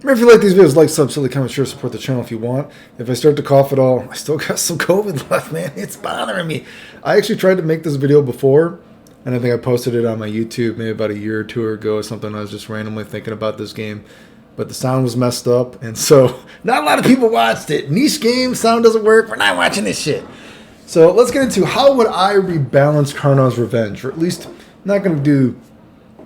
Remember, if you like these videos, like, sub, silly, comment, share, support the channel if you want. If I start to cough at all, I still got some COVID left, man. It's bothering me. I actually tried to make this video before, and I think I posted it on my YouTube maybe about a year or two ago or something. I was just randomly thinking about this game, but the sound was messed up, and so not a lot of people watched it. Niche game, sound doesn't work. We're not watching this shit. So let's get into how would I rebalance Karnov's Revenge, or at least I'm not going to do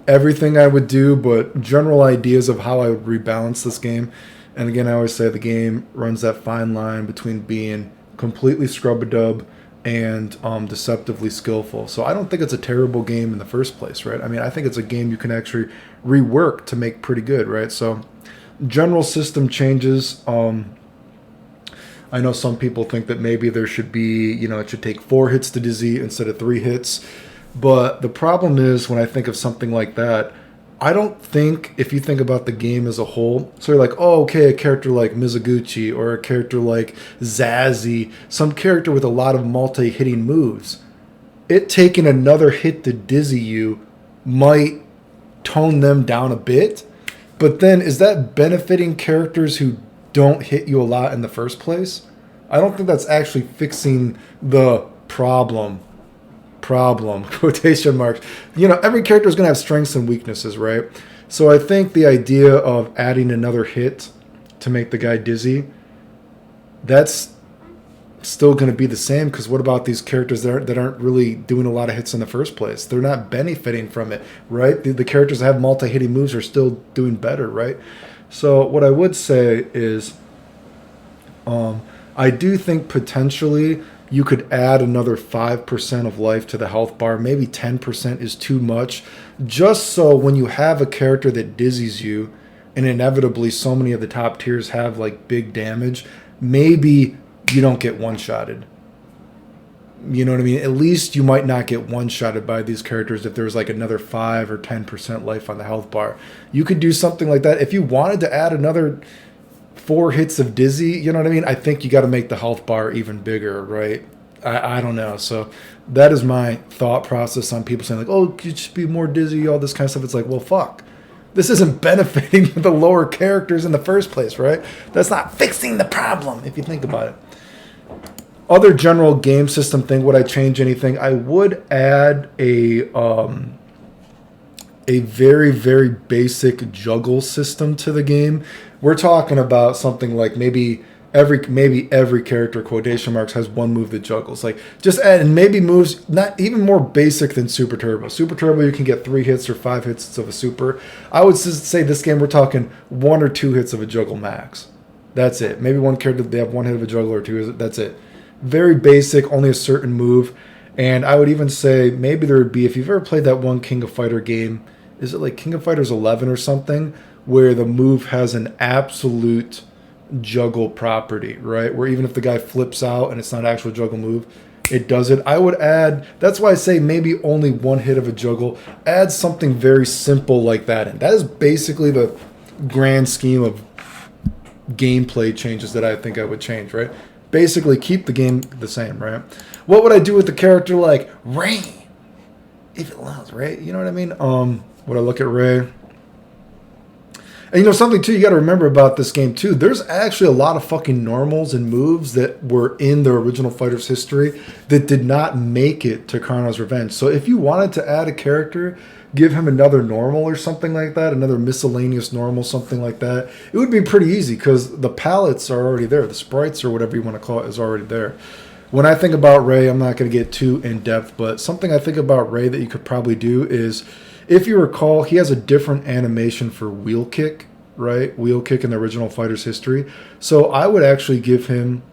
everything I would do, but general ideas of how I would rebalance this game. And again, I always say the game runs that fine line between being completely scrub-a-dub and deceptively skillful. So I don't think it's a terrible game in the first place, right? I mean, I think it's a game you can actually rework to make pretty good, right? So general system changes. I know some people think that maybe there should be, it should take 4 hits to dizzy instead of 3 hits. But the problem is, when I think of something like that, I don't think, if you think about the game as a whole, so you're like, oh, okay, a character like Mizuguchi or a character like Zazzy, some character with a lot of multi-hitting moves, it taking another hit to dizzy you might tone them down a bit. But then, is that benefiting characters who don't hit you a lot in the first place? I don't think that's actually fixing the problem, quotation marks. Every character is going to have strengths and weaknesses, right? So I think the idea of adding another hit to make the guy dizzy, that's still going to be the same, because what about these characters that aren't really doing a lot of hits in the first place? They're not benefiting from it, right? The characters that have multi-hitting moves are still doing better, right? So what I would say is I do think potentially you could add another 5% of life to the health bar. Maybe 10% is too much. Just so when you have a character that dizzies you, and inevitably so many of the top tiers have like big damage, maybe you don't get one-shotted. You know what I mean? At least you might not get one-shotted by these characters if there's like another 5 or 10% life on the health bar. You could do something like that. If you wanted to add another 4 hits of dizzy, you know what I mean? I think you got to make the health bar even bigger, right? I don't know. So that is my thought process on people saying like, oh, you should be more dizzy, all this kind of stuff. It's like, well, fuck. This isn't benefiting the lower characters in the first place, right? That's not fixing the problem, if you think about it. Other general game system thing, would I change anything? I would add a very, very basic juggle system to the game. We're talking about something like maybe every character, quotation marks, has one move that juggles. Like, just add, and maybe moves not even more basic than Super Turbo. Super Turbo, you can get 3 hits or 5 hits of a super. I would just say this game we're talking 1 or 2 hits of a juggle max. That's it. Maybe one character, they have 1 hit of a juggle or 2. That's it. Very basic, only a certain move. And I would even say maybe there would be, if you've ever played that one King of Fighter game, is it like King of Fighters 11 or something, where the move has an absolute juggle property, right? Where even if the guy flips out and it's not an actual juggle move, it does it. I would add, that's why I say maybe only 1 hit of a juggle. Add something very simple like that. And that is basically the grand scheme of gameplay changes that I think I would change, right? Basically keep the game the same, right? What would I do with the character like Ray? If it allows, right? You know what I mean? Would I look at Ray? And something too you got to remember about this game too, there's actually a lot of fucking normals and moves that were in the original Fighter's history that did not make it to Karnov's Revenge. So if you wanted to add a character, give him another normal or something like that, another miscellaneous normal, something like that, it would be pretty easy because the palettes are already there. The sprites or whatever you want to call it is already there. When I think about Ray, I'm not going to get too in-depth, but something I think about Ray that you could probably do is, if you recall, he has a different animation for wheel kick, right? Wheel kick in the original Fighter's history. So I would actually give him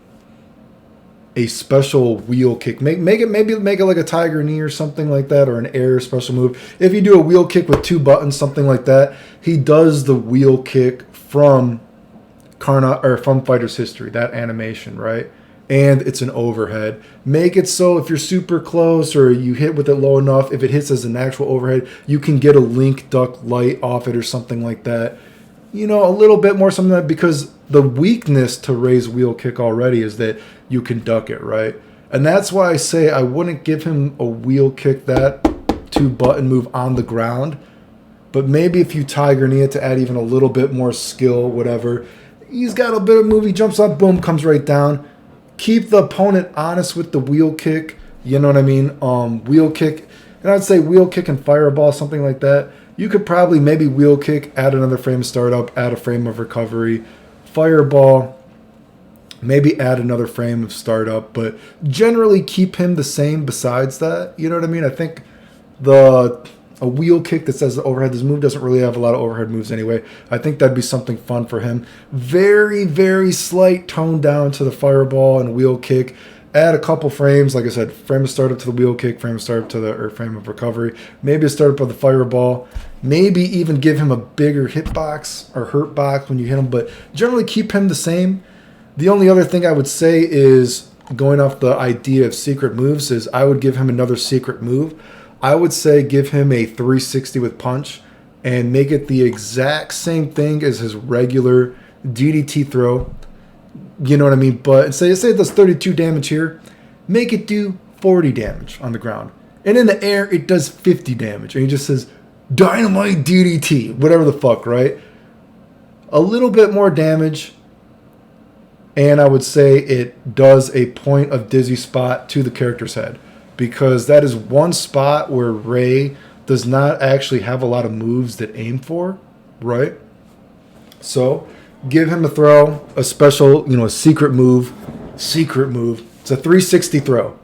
a special wheel kick. Make it like a tiger knee or something like that, or an air special move. If you do a wheel kick with 2 buttons, something like that, he does the wheel kick from Karnov or from Fighter's history, that animation, right? And it's an overhead. Make it so if you're super close or you hit with it low enough, if it hits as an actual overhead, you can get a link duck light off it or something like that. A little bit more something like that, because the weakness to Ray's wheel kick already is that you can duck it, right? And that's why I say I wouldn't give him a wheel kick, that 2 button move on the ground. But maybe if you Tiger Knee it to add even a little bit more skill, whatever. He's got a bit of move. He jumps up, boom, comes right down. Keep the opponent honest with the wheel kick. You know what I mean? Wheel kick. And I'd say wheel kick and fireball, something like that. You could probably maybe wheel kick, add another frame of startup, add a frame of recovery. Fireball, maybe add another frame of startup. But generally keep him the same besides that. You know what I mean? I think a wheel kick that says the overhead, this move doesn't really have a lot of overhead moves anyway. I think that'd be something fun for him. Very, very slight tone down to the fireball and wheel kick. Add a couple frames, like I said, frame of startup to the wheel kick, frame of startup to the frame of recovery. Maybe a startup of the fireball. Maybe even give him a bigger hitbox or hurt box when you hit him, but generally keep him the same. The only other thing I would say is, going off the idea of secret moves, is I would give him another secret move. I would say give him a 360 with punch and make it the exact same thing as his regular DDT throw. You know what I mean? But say it does 32 damage here. Make it do 40 damage on the ground. And in the air, it does 50 damage. And he just says, Dynamite DDT. Whatever the fuck, right? A little bit more damage. And I would say it does a point of dizzy spot to the character's head. Because that is one spot where Ray does not actually have a lot of moves that aim for, right? So give him a throw, a special, a secret move. Secret move. It's a 360 throw.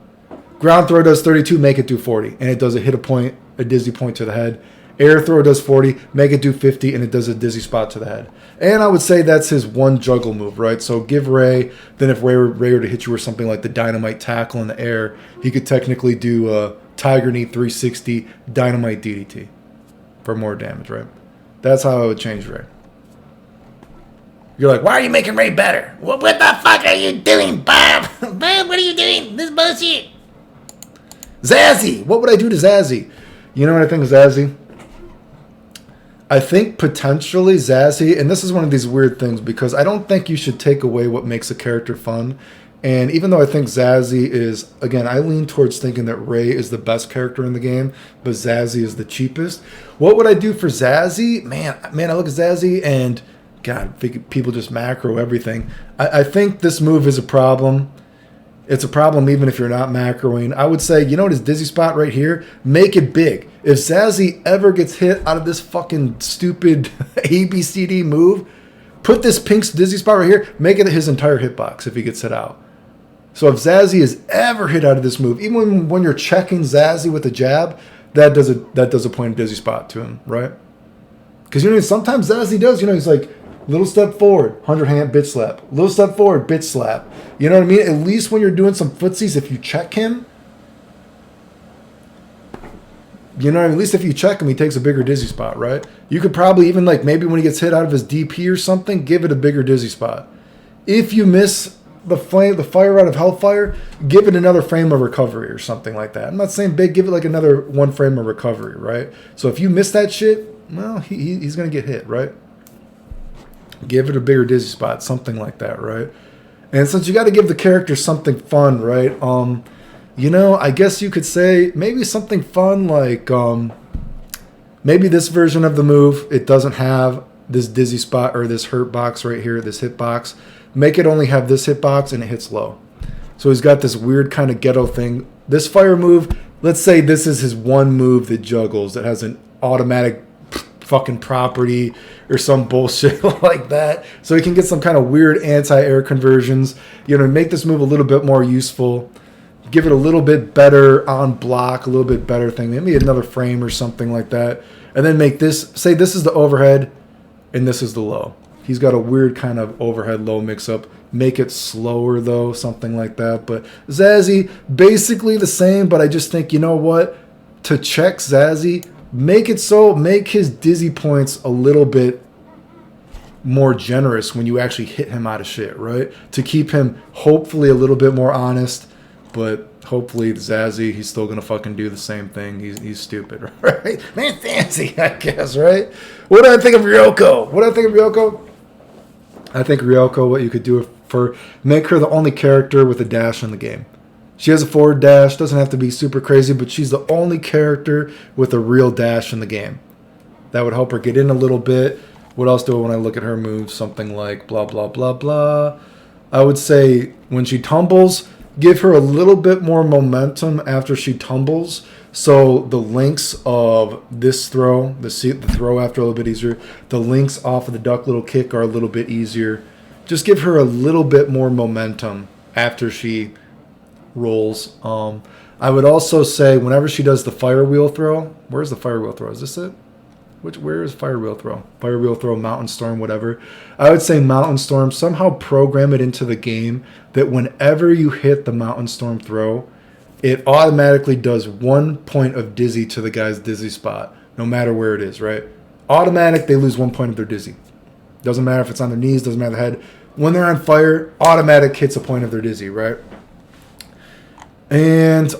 Ground throw does 32, make it do 40. And it does a dizzy point to the head. Air throw does 40, make it do 50, and it does a dizzy spot to the head. And I would say that's his one juggle move, right? So give Ray, then if Ray were to hit you with something like the dynamite tackle in the air, he could technically do a Tiger Knee 360 dynamite DDT for more damage, right? That's how I would change Ray. You're like, why are you making Ray better? What the fuck are you doing, Bob? Bob, what are you doing? This bullshit. Zazzy! What would I do to Zazzy? You know what I think of Zazzy? I think potentially Zazzy, and this is one of these weird things because I don't think you should take away what makes a character fun. And even though I think Zazzy is, again, I lean towards thinking that Ray is the best character in the game, but Zazzy is the cheapest. What would I do for Zazzy? Man, I look at Zazzy and, God, people just macro everything. I think this move is a problem. It's a problem even if you're not macroing. I would say, you know what, his dizzy spot right here? Make it big. If Zazzy ever gets hit out of this fucking stupid ABCD move, put this pink dizzy spot right here, make it his entire hitbox if he gets hit out. So if Zazzy is ever hit out of this move, even when you're checking Zazzy with a jab, that does a point of dizzy spot to him, right? Because, sometimes Zazzy does, he's like, little step forward, 100 hand bitch slap. Little step forward, bitch slap. You know what I mean? At least when you're doing some footsies, if you check him, at least if you check him, he takes a bigger dizzy spot, right? You could probably even, maybe when he gets hit out of his DP or something, give it a bigger dizzy spot. If you miss the fire out of Hellfire, give it another frame of recovery or something like that. I'm not saying big, give it another one frame of recovery, right? So if you miss that shit, well, he's going to get hit, right? Give it a bigger dizzy spot, something like that, right? And since you got to give the character something fun, right? I guess you could say maybe something fun like maybe this version of the move, it doesn't have this dizzy spot or this hurt box right here, this hit box. Make it only have this hit box and it hits low. So he's got this weird kind of ghetto thing. This fire move, let's say this is his one move that juggles, that has an automatic fucking property or some bullshit like that, so he can get some kind of weird anti-air conversions. Make this move a little bit more useful, give it a little bit better on block, a little bit better thing, maybe another frame or something like that, and then make this, say this is the overhead and this is the low. He's got a weird kind of overhead low mix up. Make it slower though, something like that. But Zazzy, basically the same, but I just think, you know what, to check Zazzy, make his dizzy points a little bit more generous when you actually hit him out of shit, right? To keep him hopefully a little bit more honest, but hopefully Zazzy, he's still gonna fucking do the same thing. He's stupid, right? Man, fancy, I guess, right? What do I think of Ryoko? I think Ryoko, what you could do for, make her the only character with a dash in the game. She has a forward dash, doesn't have to be super crazy, but she's the only character with a real dash in the game. That would help her get in a little bit. What else do I, when I look at her moves? Something like blah, blah, blah, blah. I would say when she tumbles, give her a little bit more momentum after she tumbles. So the links of this throw, the throw after a little bit easier. The links off of the duck little kick are a little bit easier. Just give her a little bit more momentum after she rolls. I would also say whenever she does the fire wheel throw, where's the fire wheel throw? Is this it? Where is fire wheel throw? Fire wheel throw, mountain storm, whatever. I would say mountain storm. Somehow program it into the game that whenever you hit the mountain storm throw, it automatically does 1 point of dizzy to the guy's dizzy spot, no matter where it is, right? Automatic, they lose 1 point of their dizzy. Doesn't matter if it's on their knees, doesn't matter the head. When they're on fire, automatic hits a point of their dizzy, right? And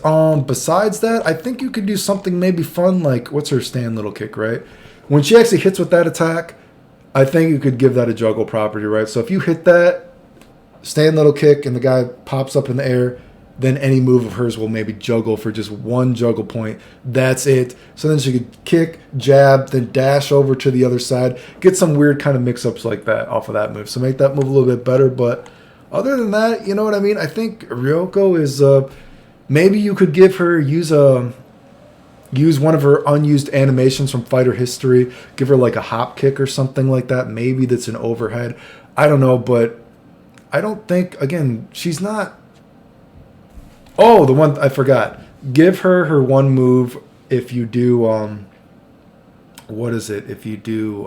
besides that, I think you could do something maybe fun like, what's her stand little kick, right? When she actually hits with that attack, I think you could give that a juggle property, right? So if you hit that stand little kick and the guy pops up in the air, then any move of hers will maybe juggle for just 1 juggle point. That's it. So then she could kick, jab, then dash over to the other side. Get some weird kind of mix-ups like that off of that move. So make that move a little bit better. But other than that, you know what I mean? I think Ryoko is... maybe you could give her... Use one of her unused animations from Fighter History. Give her like a hop kick or something like that. Maybe that's an overhead. I don't know, but I don't think, again, she's not... Oh, the one I forgot. Give her one move if you do... what is it? If you do...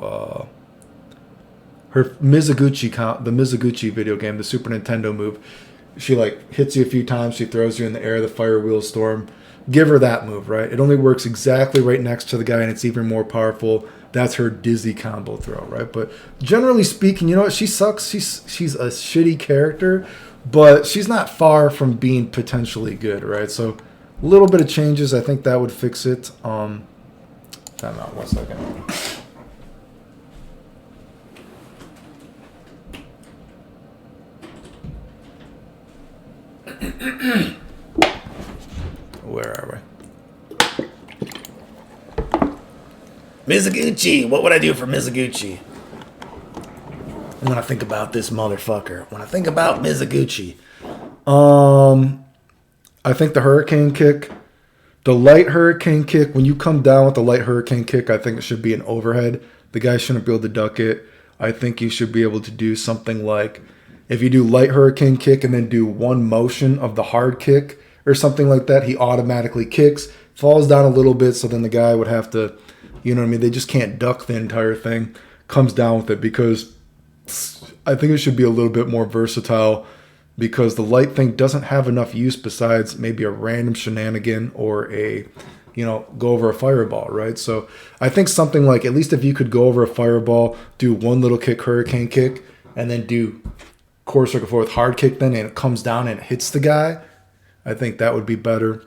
her Mizuguchi, the Mizuguchi video game, the Super Nintendo move. She like hits you a few times. She throws you in the air, the fire wheel storm. Give her that move, right? It only works exactly right next to the guy, and it's even more powerful. That's her dizzy combo throw, right? But generally speaking, you know what? She sucks. She's a shitty character, but she's not far from being potentially good, right? So a little bit of changes, I think that would fix it. Time out 1 second. Where are we? Mizuguchi. What would I do for Mizuguchi? When I think about this motherfucker. When I think about Mizuguchi. I think the hurricane kick. The light hurricane kick. When you come down with the light hurricane kick, I think it should be an overhead. The guy shouldn't be able to duck it. I think you should be able to do something like... If you do light hurricane kick and then do one motion of the hard kick or something like that, he automatically kicks, falls down a little bit, so then the guy would have to, you know what I mean? They just can't duck the entire thing, comes down with it, because I think it should be a little bit more versatile, because the light thing doesn't have enough use besides maybe a random shenanigan or a, you know, go over a fireball, right? So I think something like, at least if you could go over a fireball, do one little kick, hurricane kick, and then do core circle forward hard kick then, and it comes down and it hits the guy, I think that would be better.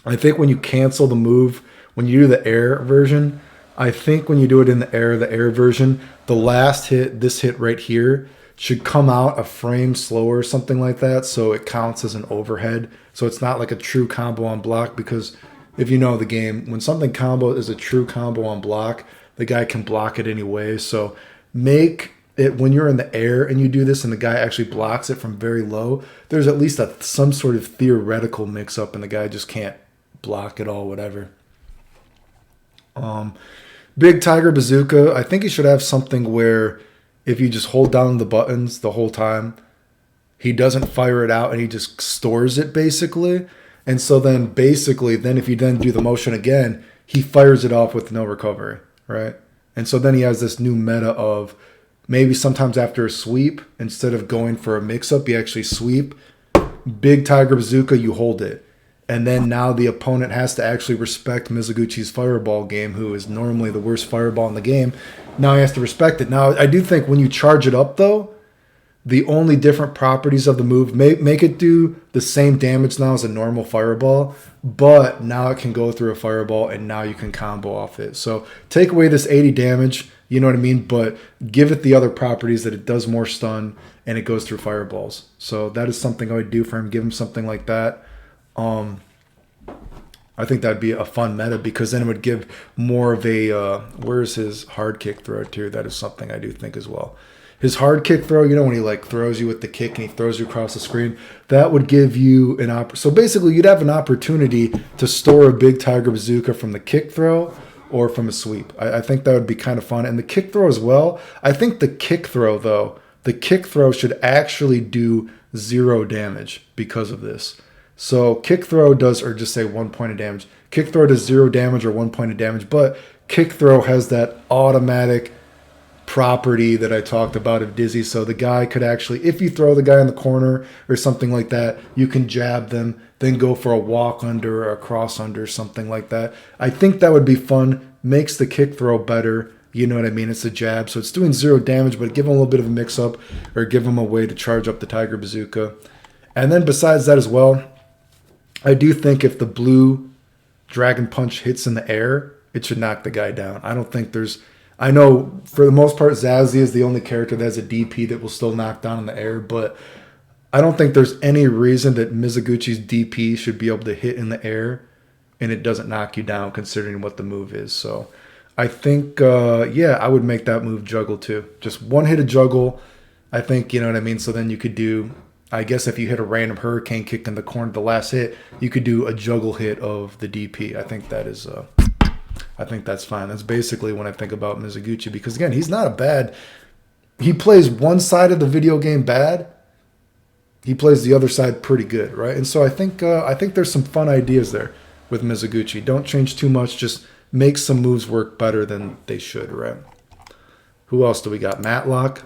I think when you cancel the move, when you do the air version, I think when you do it in the air version, the last hit, this hit right here, should come out a frame slower or something like that, so it counts as an overhead. So it's not like a true combo on block, because if you know the game, when something combo is a true combo on block, the guy can block it anyway. So make it, when you're in the air and you do this and the guy actually blocks it from very low, there's at least some sort of theoretical mix-up and the guy just can't block it all, whatever. Big Tiger Bazooka, I think he should have something where if you just hold down the buttons the whole time, he doesn't fire it out and he just stores it basically. And so then basically, then if you then do the motion again, he fires it off with no recovery, right? And so then he has this new meta of maybe sometimes after a sweep, instead of going for a mix-up, you actually sweep. Big Tiger Bazooka, you hold it. And then now the opponent has to actually respect Mizuguchi's fireball game, who is normally the worst fireball in the game. Now he has to respect it. Now, I do think when you charge it up, though, the only different properties of the move, make it do the same damage now as a normal fireball, but now it can go through a fireball, and now you can combo off it. So take away this 80 damage, you know what I mean? But give it the other properties that it does more stun, and it goes through fireballs. So that is something I would do for him, give him something like that. I think that'd be a fun meta because then it would give more of a where's his hard kick throw too? That is something I do think as well. His hard kick throw, you know, when he like throws you with the kick and he throws you across the screen, that would give you an so basically you'd have an opportunity to store a big Tiger Bazooka from the kick throw or from a sweep. I think that would be kind of fun. And the kick throw as well. I think the kick throw though, the kick throw should actually do 0 damage because of this. So kick throw does, or just say 1 point of damage. Kick throw does 0 damage or 1 point of damage, but kick throw has that automatic property that I talked about of Dizzy. So the guy could actually, if you throw the guy in the corner or something like that, you can jab them, then go for a walk under or a cross under, something like that. I think that would be fun. Makes the kick throw better. You know what I mean? It's a jab, so it's doing 0 damage, but give him a little bit of a mix-up or give him a way to charge up the Tiger Bazooka. And then besides that as well, I do think if the blue Dragon Punch hits in the air, it should knock the guy down. I don't think there's... I know for the most part, Zazzy is the only character that has a DP that will still knock down in the air, but I don't think there's any reason that Mizuguchi's DP should be able to hit in the air and it doesn't knock you down considering what the move is. So I think, yeah, I would make that move juggle too. Just one hit of juggle, I think, you know what I mean? So then you could do... I guess if you hit a random hurricane kick in the corner, the last hit, you could do a juggle hit of the DP. I think that is, I think that's fine. That's basically when I think about Mizuguchi because again, he's not a bad. He plays one side of the video game bad. He plays the other side pretty good, right? And so I think there's some fun ideas there with Mizuguchi. Don't change too much. Just make some moves work better than they should, right? Who else do we got? Matlock.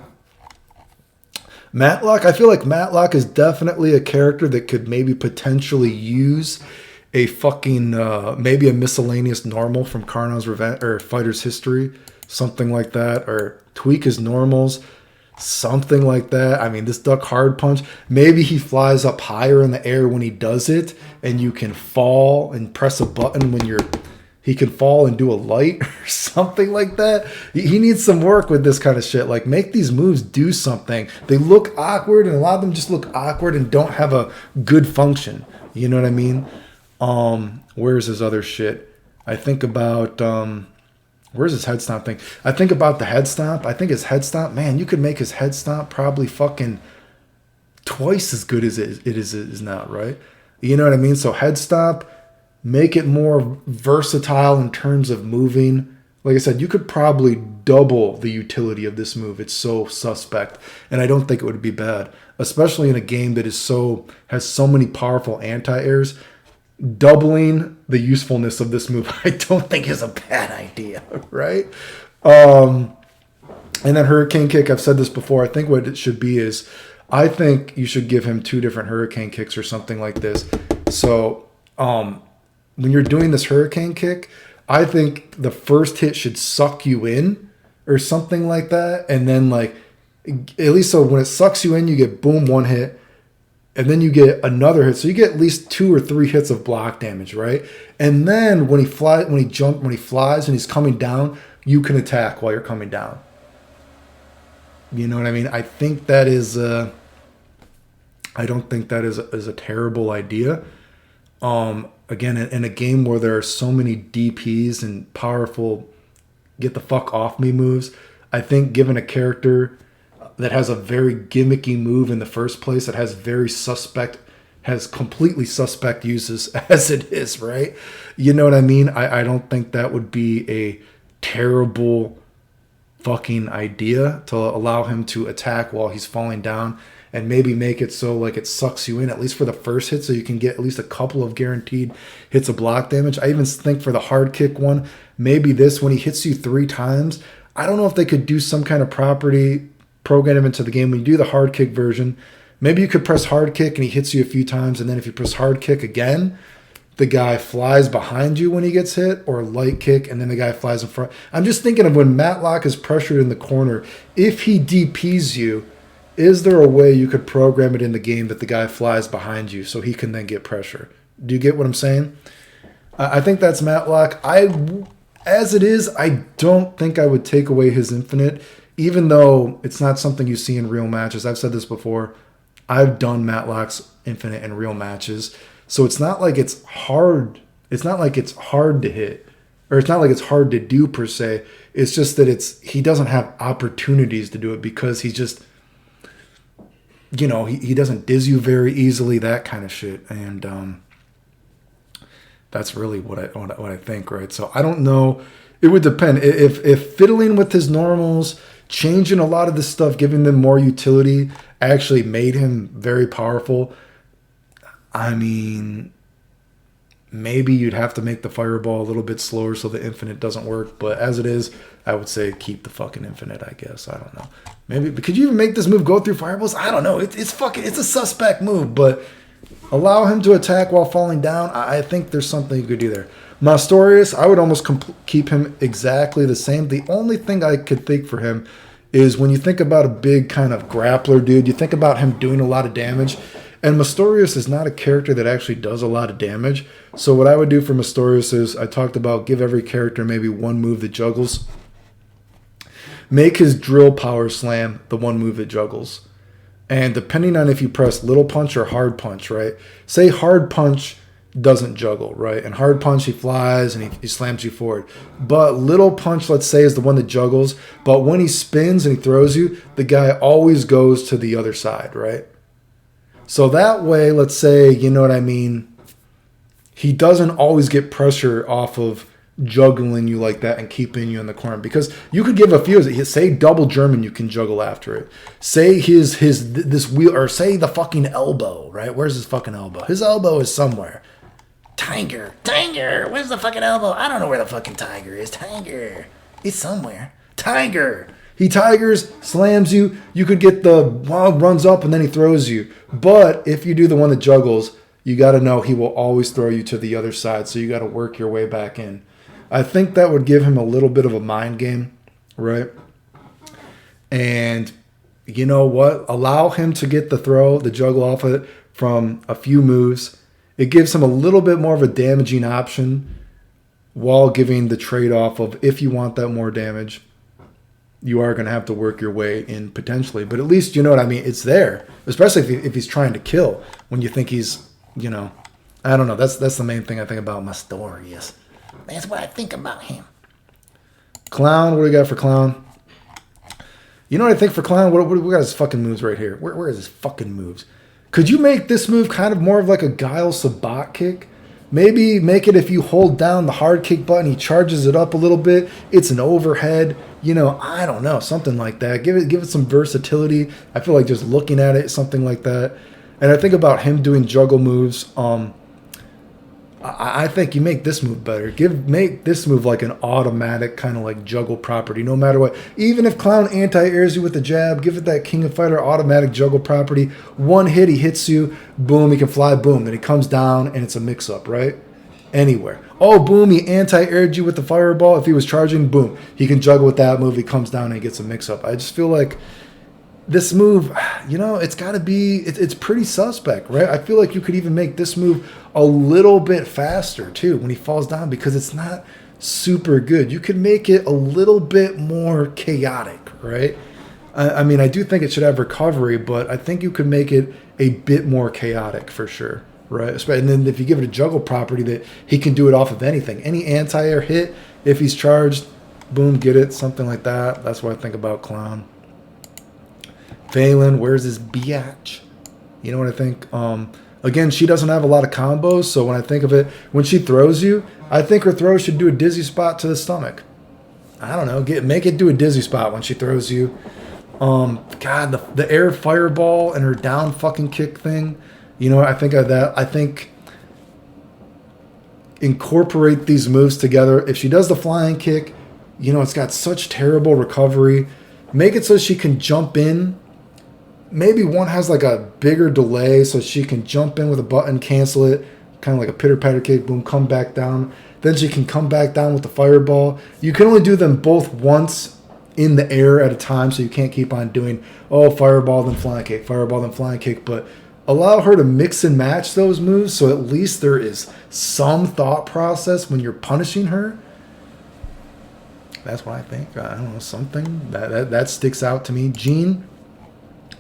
Matlock, I feel like Matlock is definitely a character that could maybe potentially use a fucking, maybe a miscellaneous normal from Karnov's Revenge, or Fighter's History, something like that, or tweak his normals, something like that. I mean, this duck hard punch, maybe he flies up higher in the air when he does it, and you can fall and press a button when he can fall and do a light or something like that. He needs some work with this kind of shit. Like, make these moves do something. They look awkward, and a lot of them just look awkward and don't have a good function. You know what I mean? Where's his other shit? I think about, where's his head stomp thing? I think about the head stomp. I think his head stomp, man, you could make his head stomp probably fucking twice as good as it is now, right? You know what I mean? So head stomp, make it more versatile in terms of moving. Like I said, you could probably double the utility of this move. It's so suspect, and I don't think it would be bad, especially in a game that has so many powerful anti-airs. Doubling the usefulness of this move, I don't think is a bad idea, right? And then Hurricane Kick, I've said this before. I think what it should be is, I think you should give him 2 different Hurricane Kicks or something like this. So, when you're doing this Hurricane Kick, I think the first hit should suck you in or something like that. And then like, at least so when it sucks you in, you get boom, 1 hit. And then you get another hit. So you get at least 2 or 3 hits of block damage, right? And then when he flies and he's coming down, you can attack while you're coming down. You know what I mean? I think that is, I don't think that is a terrible idea. Again, in a game where there are so many DPs and powerful get the fuck off me moves, I think given a character that has a very gimmicky move in the first place, that has completely suspect uses as it is, right? You know what I mean? I don't think that would be a terrible fucking idea to allow him to attack while he's falling down. And maybe make it so like it sucks you in, at least for the first hit, so you can get at least a couple of guaranteed hits of block damage. I even think for the hard kick one, maybe this, when he hits you 3 times, I don't know if they could do some kind of property, program him into the game. When you do the hard kick version, maybe you could press hard kick and he hits you a few times, and then if you press hard kick again, the guy flies behind you when he gets hit, or light kick, and then the guy flies in front. I'm just thinking of when Matlock is pressured in the corner, if he DPs you, is there a way you could program it in the game that the guy flies behind you so he can then get pressure? Do you get what I'm saying? I think that's Matlock. As it is, I don't think I would take away his infinite, even though it's not something you see in real matches. I've said this before. I've done Matlock's infinite in real matches. So it's not like it's hard It's not like it's hard to hit, or it's not like it's hard to do per se. It's just that he doesn't have opportunities to do it because he's just, he doesn't diz you very easily, that kind of shit. And that's really what I think, right? So I don't know. It would depend. If fiddling with his normals, changing a lot of this stuff, giving them more utility, actually made him very powerful. I mean, maybe you'd have to make the fireball a little bit slower so the infinite doesn't work. But as it is, I would say keep the fucking infinite, I guess. I don't know. Maybe, could you even make this move go through fireballs? I don't know. It's a suspect move, but allow him to attack while falling down. I think there's something you could do there. Notorius, I would almost keep him exactly the same. The only thing I could think for him is when you think about a big kind of grappler dude, you think about him doing a lot of damage. And Notorius is not a character that actually does a lot of damage. So what I would do for Notorius is, I talked about give every character maybe one move that juggles. Make his drill power slam the one move that juggles. And depending on if you press little punch or hard punch, right? Say hard punch doesn't juggle, right? And hard punch, he flies and he slams you forward. But little punch, let's say, is the one that juggles. But when he spins and he throws you, the guy always goes to the other side, right? So that way, let's say, you know what I mean, he doesn't always get pressure off of juggling you like that and keeping you in the corner. Because you could give a few, say double German, you can juggle after it. Say this wheel, or say the fucking elbow, right? Where's his fucking elbow? His elbow is somewhere. Tiger, where's the fucking elbow? I don't know where the fucking tiger is. Tiger, it's somewhere. Tiger. He tigers, slams you. You could get the wild runs up and then he throws you. But if you do the one that juggles, you got to know he will always throw you to the other side. So you got to work your way back in. I think that would give him a little bit of a mind game, right? And you know what? Allow him to get the juggle off of it from a few moves. It gives him a little bit more of a damaging option while giving the trade-off of, if you want that more damage, you are going to have to work your way in potentially. But at least, you know what I mean? It's there, especially if he's trying to kill. When you think he's, I don't know. That's the main thing I think about Notorius. That's what I think about him. Clown, what do we got for Clown? You know what I think for Clown? We got his fucking moves right here. Where is his fucking moves? Could you make this move kind of more of like a Guile Sabat kick? Maybe make it if you hold down the hard kick button, he charges it up a little bit. It's an overhead. I don't know, something like that. Give it some versatility. I feel like just looking at it, something like that. And I think about him doing juggle moves. I think you make this move better. Make this move like an automatic kind of like juggle property, no matter what. Even if Clown anti-airs you with the jab, give it that King of Fighter automatic juggle property. One hit, he hits you, boom, he can fly, boom. Then he comes down and it's a mix-up, right? Anywhere. Oh, boom, he anti-aired you with the fireball. If he was charging, boom, he can juggle with that move. He comes down and he gets a mix-up. I just feel like this move, it's got to be, it's pretty suspect, right? I feel like you could even make this move a little bit faster, too, when he falls down, because it's not super good. You could make it a little bit more chaotic, right? I mean, I do think it should have recovery, but I think you could make it a bit more chaotic for sure, right? And then if you give it a juggle property that he can do it off of anything, any anti-air hit, if he's charged, boom, get it, something like that. That's what I think about Clown. Valen, where's his biatch? You know what I think? Again, she doesn't have a lot of combos, so when I think of it, when she throws you, I think her throw should do a dizzy spot to the stomach. I don't know, make it do a dizzy spot when she throws you. God, the air fireball and her down fucking kick thing. I think of that. I think incorporate these moves together. If she does the flying kick, it's got such terrible recovery. Make it so she can jump in. Maybe one has like a bigger delay so she can jump in with a button, cancel it, kind of like a pitter-patter kick, boom, come back down. Then she can come back down with the fireball. You can only do them both once in the air at a time, so you can't keep on doing, fireball, then flying kick, fireball, then flying kick. But allow her to mix and match those moves so at least there is some thought process when you're punishing her. That's what I think. I don't know, something that sticks out to me. Gene.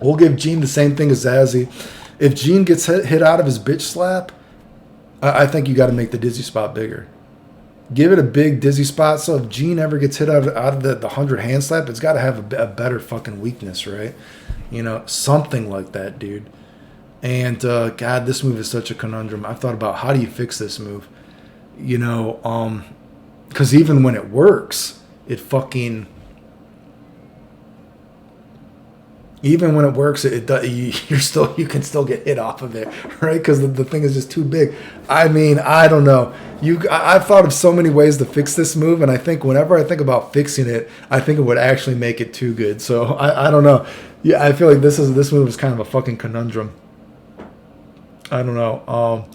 We'll give Gene the same thing as Zazzy. If Gene gets hit out of his bitch slap, I think you got to make the dizzy spot bigger. Give it a big dizzy spot, so if Gene ever gets hit out of the 100 hand slap, it's got to have a better fucking weakness, right? You know, something like that, dude. And God, this move is such a conundrum. I've thought about how do you fix this move, you know, because even when it works, it fucking. Even when it works, you can still get hit off of it, right? Because the thing is just too big. I mean, I don't know. I've thought of so many ways to fix this move, and I think whenever I think about fixing it, I think it would actually make it too good. So I don't know. Yeah, I feel like this move is kind of a fucking conundrum. I don't know.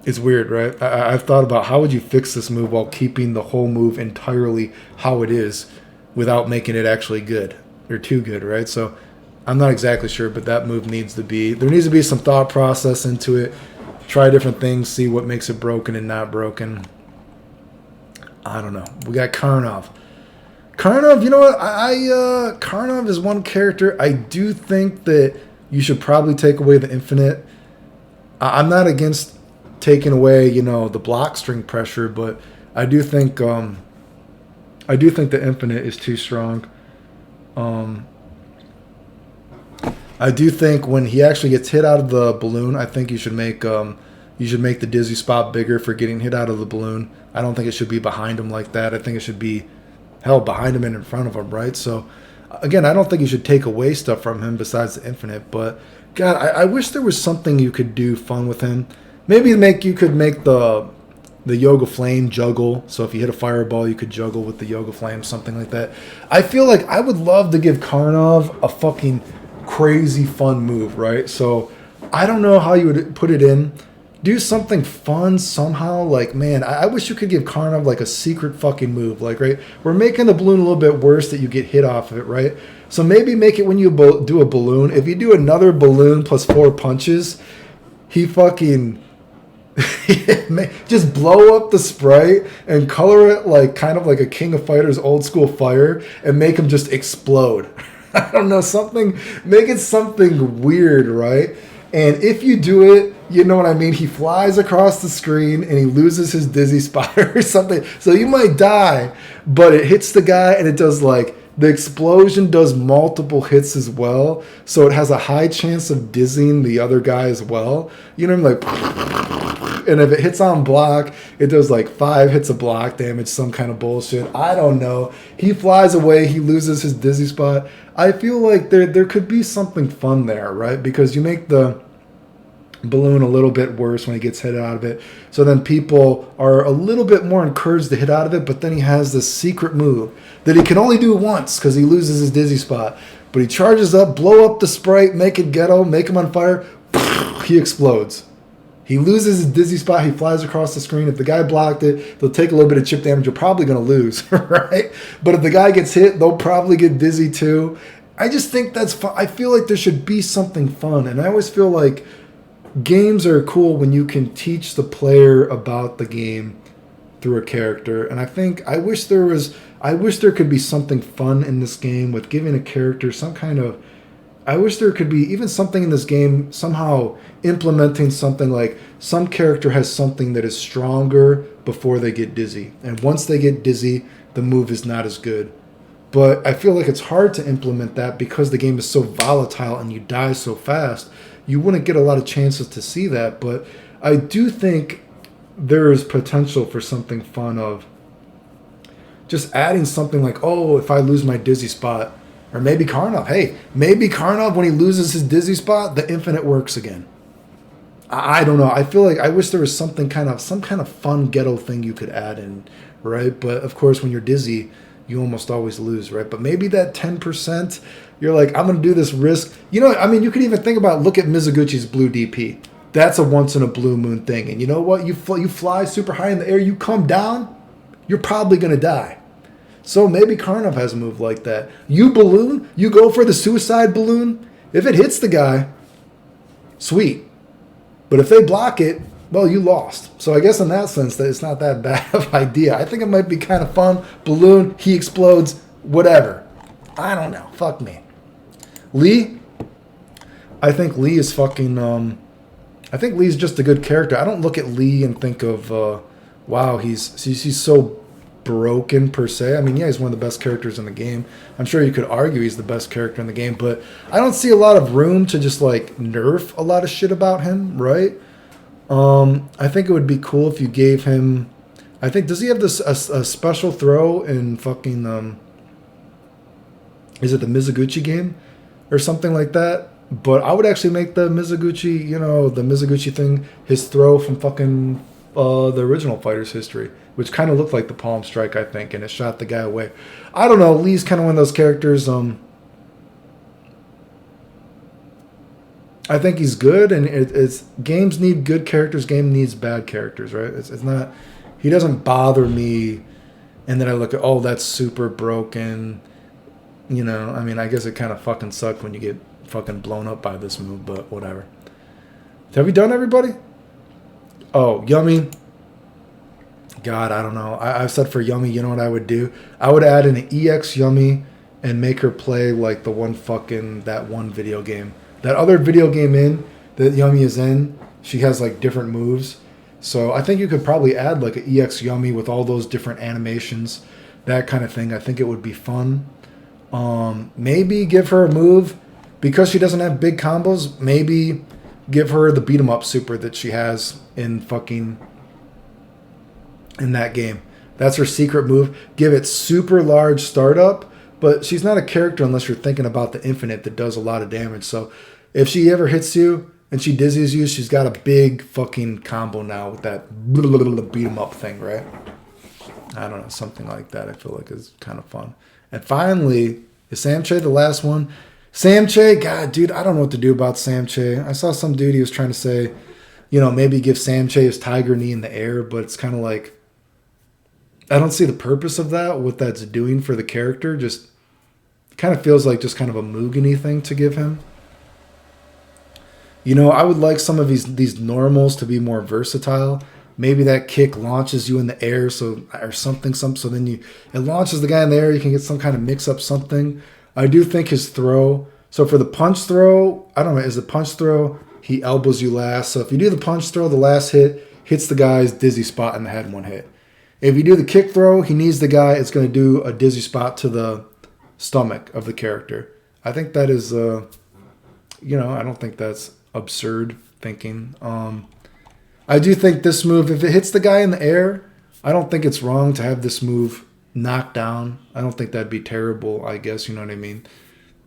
It's weird, right? I've thought about how would you fix this move while keeping the whole move entirely how it is, without making it actually good or too good, right? So I'm not exactly sure, but that move there needs to be some thought process into it. Try different things, see what makes it broken and not broken. I don't know. We got Karnov. Karnov, you know what? Karnov is one character. I do think that you should probably take away the infinite. I'm not against taking away, you know, the block string pressure, but I do think the infinite is too strong. I do think when he actually gets hit out of the balloon, I think you should make the dizzy spot bigger for getting hit out of the balloon. I don't think it should be behind him like that. I think it should be held behind him and in front of him, right? So again, I don't think you should take away stuff from him besides the infinite. But God, I wish there was something you could do fun with him. Maybe you could make the Yoga Flame juggle. So if you hit a fireball, you could juggle with the Yoga Flame, something like that. I feel like I would love to give Karnov a fucking crazy fun move, right? So I don't know how you would put it in. Do something fun somehow. Like, man, I wish you could give Karnov like a secret fucking move. Like, right, we're making the balloon a little bit worse that you get hit off of it, right? So maybe make it when you do a balloon. If you do another balloon plus 4 punches, he fucking... just blow up the sprite and color it like kind of like a King of Fighters old school fire and make him just explode. I don't know, make it something weird, right? And if you do it, you know what I mean, he flies across the screen and he loses his dizzy spot or something. So you might die, but it hits the guy and it does like, the explosion does multiple hits as well. So it has a high chance of dizzying the other guy as well. You know what I mean? Like, and if it hits on block, it does like 5 hits of block damage, some kind of bullshit. I don't know. He flies away. He loses his dizzy spot. I feel like there could be something fun there, right? Because you make the balloon a little bit worse when he gets hit out of it. So then people are a little bit more encouraged to hit out of it, but then he has this secret move that he can only do once because he loses his dizzy spot. But he charges up, blow up the sprite, make it ghetto, make him on fire. He explodes. He loses his dizzy spot. He flies across the screen. If the guy blocked it, they'll take a little bit of chip damage. You're probably going to lose, right? But if the guy gets hit, they'll probably get dizzy too. I just think that's fun. I feel like there should be something fun. And I always feel like games are cool when you can teach the player about the game through a character. And I wish there could be something fun in this game with giving a character some kind of... I wish there could be even something in this game somehow implementing something like some character has something that is stronger before they get dizzy. And once they get dizzy, the move is not as good. But I feel like it's hard to implement that because the game is so volatile and you die so fast. You wouldn't get a lot of chances to see that. But I do think there is potential for something fun of just adding something like, oh, if I lose my dizzy spot, or maybe Karnov. Hey, maybe Karnov, when he loses his dizzy spot, the infinite works again. I don't know. I feel like I wish there was some kind of fun ghetto thing you could add in, right? But of course, when you're dizzy, you almost always lose, right? But maybe that 10%, you're like, I'm going to do this risk. You know, I mean, you could even think about, look at Mizuguchi's blue DP. That's a once in a blue moon thing. And you know what? You fly super high in the air, you come down, you're probably going to die. So maybe Karnov has a move like that. You balloon, you go for the suicide balloon. If it hits the guy, sweet. But if they block it, well, you lost. So I guess in that sense, that it's not that bad of an idea. I think it might be kind of fun. Balloon, he explodes, whatever. I don't know. Fuck me. Lee, I think Lee is fucking... I think Lee's just a good character. I don't look at Lee and think of, wow, he's so broken per se. I mean, yeah, he's one of the best characters in the game. I'm sure you could argue he's the best character in the game, but I don't see a lot of room to just like nerf a lot of shit about him, right? I think it would be cool if you gave him. I think, does he have this a special throw in fucking is it the Mizuguchi game or something like that? But I would actually make the Mizuguchi, the Mizuguchi thing, his throw from fucking the original Fighter's History, which kind of looked like the palm strike, I think, and it shot the guy away. I don't know. Lee's kind of one of those characters. I think he's good, and it's games need good characters. Game needs bad characters, right? It's not. He doesn't bother me, and then I look at, oh, that's super broken. I mean, I guess it kind of fucking sucked when you get fucking blown up by this move, but whatever. Have we done everybody? Oh, Yummy. God, I don't know. I've said for Yummy, you know what I would do? I would add an EX Yummy and make her play like that one video game. That other video game that Yummy is in, she has like different moves. So I think you could probably add like an EX Yummy with all those different animations, that kind of thing. I think it would be fun. Maybe give her a move. Because she doesn't have big combos, maybe give her the beat 'em up super that she has in that game. That's her secret move. Give it super large startup, but she's not a character unless you're thinking about the infinite that does a lot of damage. So if she ever hits you and she dizzies you, she's got a big fucking combo now with that beat 'em up thing, right? I don't know, something like that I feel like is kind of fun. And finally, is Samche the last one? Samche, God, dude, I don't know what to do about Samche. I saw some dude, he was trying to say, maybe give Samche his tiger knee in the air, but it's kind of like, I don't see the purpose of that, what that's doing for the character. Just kind of feels like just kind of a Mugen-y thing to give him. I would like some of these normals to be more versatile. Maybe that kick launches you in the air, so then it launches the guy in the air, you can get some kind of mix-up something. I do think his throw, so for the punch throw, I don't know, is the punch throw, he elbows you last. So if you do the punch throw, the last hit hits the guy's dizzy spot in the head in one hit. If you do the kick throw, he knees the guy, it's going to do a dizzy spot to the stomach of the character. I think that is, I don't think that's absurd thinking. I do think this move, if it hits the guy in the air, I don't think it's wrong to have this move knocked down. I don't think that'd be terrible, I guess, you know what I mean?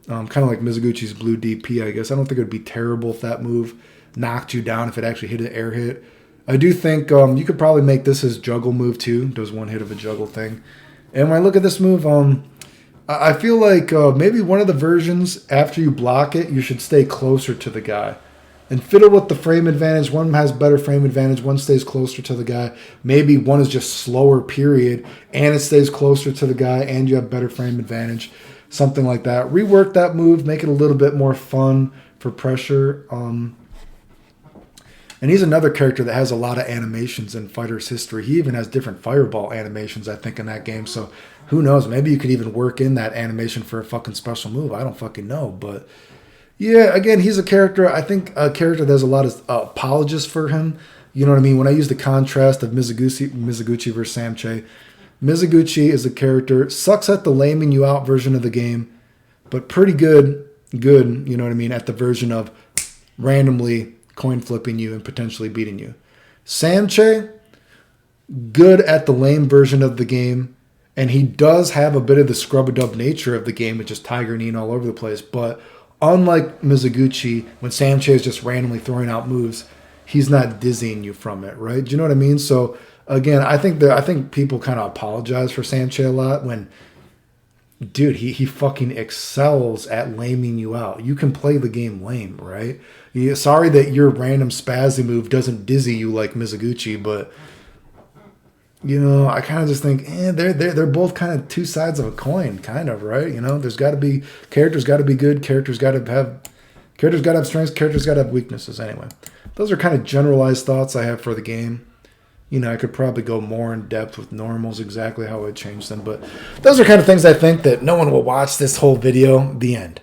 Kind of like Mizuguchi's blue DP, I guess. I don't think it would be terrible if that move knocked you down, if it actually hit an air hit. I do think you could probably make this his juggle move too. Does one hit of a juggle thing. And when I look at this move, I feel like maybe one of the versions, after you block it, you should stay closer to the guy. And fiddle with the frame advantage. One has better frame advantage. One stays closer to the guy. Maybe one is just slower, period. And it stays closer to the guy. And you have better frame advantage. Something like that. Rework that move. Make it a little bit more fun for pressure. And he's another character that has a lot of animations in Fighter's History. He even has different fireball animations, I think, in that game. So who knows? Maybe you could even work in that animation for a fucking special move. I don't fucking know. But yeah, again, he's a character. I think a character that has a lot of apologists for him. You know what I mean? When I use the contrast of Mizuguchi versus Samche, Mizuguchi is a character, sucks at the laming you out version of the game, but pretty good, you know what I mean, at the version of randomly coin flipping you and potentially beating you. Samche, good at the lame version of the game, and he does have a bit of the scrub-a-dub nature of the game, which is tiger kneeing all over the place, but unlike Mizuguchi, when Samche is just randomly throwing out moves, he's not dizzying you from it, right? Do you know what I mean? So again, I think people kind of apologize for Samche a lot when, dude, he fucking excels at laming you out. You can play the game lame, right? Sorry that your random spazzy move doesn't dizzy you like Mizuguchi, but I kind of just think, they're both kind of two sides of a coin, kind of, right? There's got to be characters, got to be good, characters got to have strengths, characters got to have weaknesses. Anyway, those are kind of generalized thoughts I have for the game. I could probably go more in depth with normals, exactly how I would change them, but those are kind of things I think that no one will watch this whole video. The end.